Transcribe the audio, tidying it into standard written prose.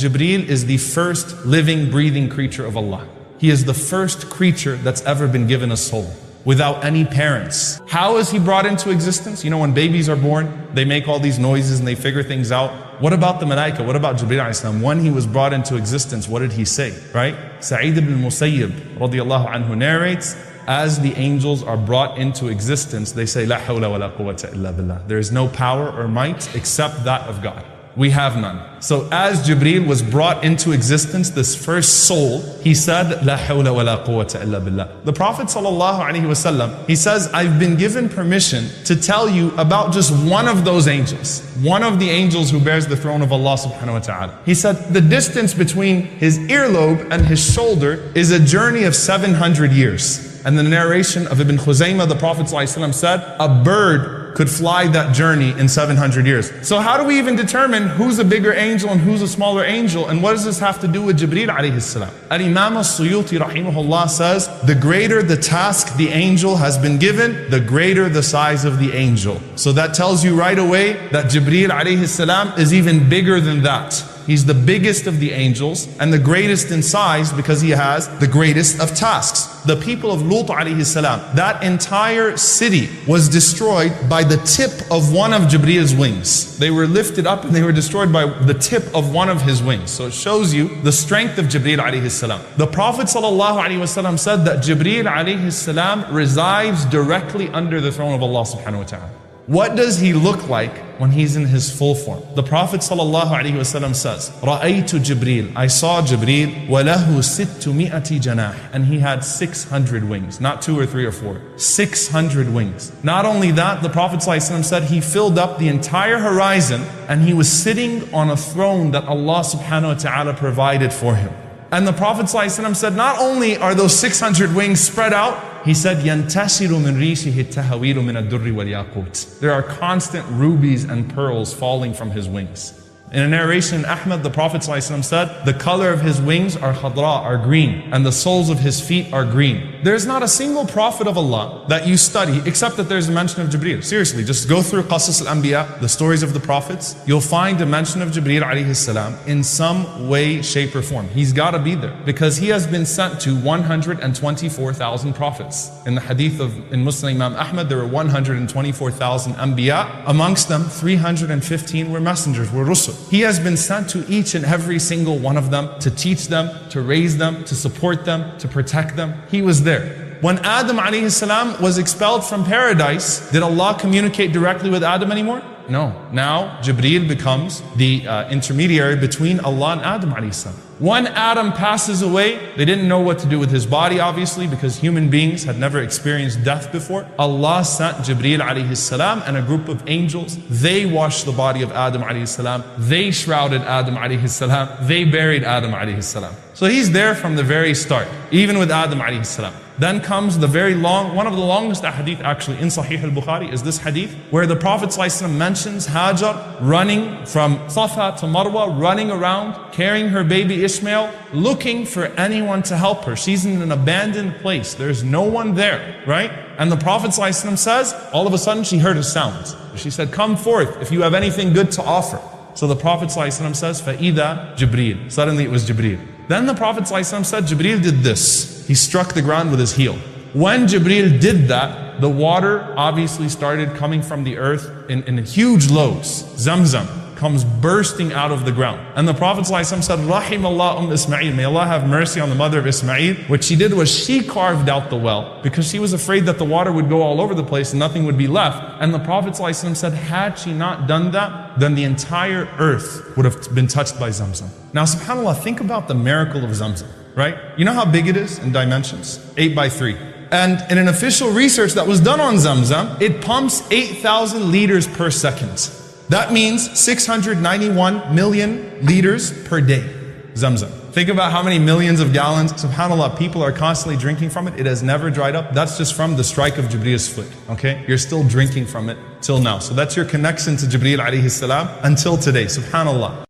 Jibreel is the first living, breathing creature of Allah. He is the first creature that's ever been given a soul, without any parents. How is he brought into existence? You know, when babies are born, they make all these noises and they figure things out. What about the malaika? What about Jibreel alayhi salam? When he was brought into existence, what did he say, right? Sa'id ibn Musayyib radiyallahu anhu narrates, as the angels are brought into existence, they say, La hawla wa la quwwata illa billah. There is no power or might except that of God. We have none. So as Jibreel was brought into existence, this first soul, he said, La hawla wa la quwwata illa billah. The Prophet ﷺ, he says, I've been given permission to tell you about just one of those angels. One of the angels who bears the throne of Allah subhanahu wa ta'ala. He said, the distance between his earlobe and his shoulder is a journey of 700 years. And the narration of Ibn Khuzaymah, the Prophet ﷺ said, a bird could fly that journey in 700 years. So how do we even determine who's a bigger angel and who's a smaller angel? And what does this have to do with Jibreel alayhi salam? Al-Imam al-Suyuti rahimahullah says, the greater the task the angel has been given, the greater the size of the angel. So that tells you right away that Jibreel alayhi salam is even bigger than that. He's the biggest of the angels and the greatest in size because he has the greatest of tasks. The people of Lut alayhi salam, that entire city was destroyed by the tip of one of Jibreel's wings. They were lifted up and they were destroyed by the tip of one of his wings. So it shows you the strength of Jibreel alayhi salam. The Prophet sallallahu alaihi wasallam said that Jibreel alayhi salam resides directly under the throne of Allah subhanahu wa ta'ala. What does he look like when he's in his full form? The Prophet ﷺ says, رَأَيْتُ Jibreel, I saw Jibreel, وَلَهُ سِتُّمِئَةِ جَنَاحٍ, and he had 600 wings, not 2 or 3 or 4, 600 wings. Not only that, the Prophet ﷺ said he filled up the entire horizon and he was sitting on a throne that Allah subhanahu wa ta'ala provided for him. And the Prophet ﷺ said, not only are those 600 wings spread out, he said, يَنْتَشِرُ مِنْ رِيشِهِ التَّهَوِيرُ مِنَ الدُّرِّ وَالْيَاقُوتِ. There are constant rubies and pearls falling from his wings. In a narration in Ahmad, the Prophet ﷺ said, the color of his wings are khadra, are green, and the soles of his feet are green. There's not a single prophet of Allah that you study except that there's a mention of Jibreel. Seriously, just go through Qasas al-Anbiya, the stories of the prophets. You'll find a mention of Jibreel alayhi salam in some way, shape, or form. He's got to be there because he has been sent to 124,000 prophets. In the hadith in Muslim Imam Ahmad, there were 124,000 Anbiya. Amongst them, 315 were messengers, were Rusul. He has been sent to each and every single one of them to teach them, to raise them, to support them, to protect them. He was there. When Adam alayhi salam was expelled from paradise, did Allah communicate directly with Adam anymore? No. Now Jibreel becomes the intermediary between Allah and Adam alayhi salam. When Adam passes away, they didn't know what to do with his body, obviously, because human beings had never experienced death before. Allah sent Jibreel alayhi salam and a group of angels. They washed the body of Adam alayhi salam. They shrouded Adam alayhi salam. They buried Adam alayhi salam. So he's there from the very start, even with Adam alayhi salam. Then comes the very long, one of the longest hadith actually in Sahih al-Bukhari is this hadith where the Prophet ﷺ mentions Hajar running from Safa to Marwa, running around, carrying her baby Ishmael, looking for anyone to help her. She's in an abandoned place. There's no one there, right? And the Prophet ﷺ says, all of a sudden she heard a sound. She said, come forth if you have anything good to offer. So the Prophet ﷺ says, فَإِذَا Jibreel. Suddenly it was Jibreel. Then the Prophet ﷺ said, Jibreel did this. He struck the ground with his heel. When Jibreel did that, the water obviously started coming from the earth in huge loads. Zamzam comes bursting out of the ground. And the Prophet ﷺ said, Rahim Allah Ismail. May Allah have mercy on the mother of Ismail. What she did was she carved out the well because she was afraid that the water would go all over the place and nothing would be left. And the Prophet ﷺ said, had she not done that, then the entire earth would have been touched by Zamzam. Now, subhanAllah, think about the miracle of Zamzam, right? You know how big it is in dimensions? 8 by 3. And in an official research that was done on Zamzam, it pumps 8,000 liters per second. That means 691 million liters per day, Zamzam. Think about how many millions of gallons, subhanAllah, people are constantly drinking from it. It has never dried up. That's just from the strike of Jibreel's foot, okay? You're still drinking from it till now. So that's your connection to Jibreel alayhi salam until today, subhanAllah.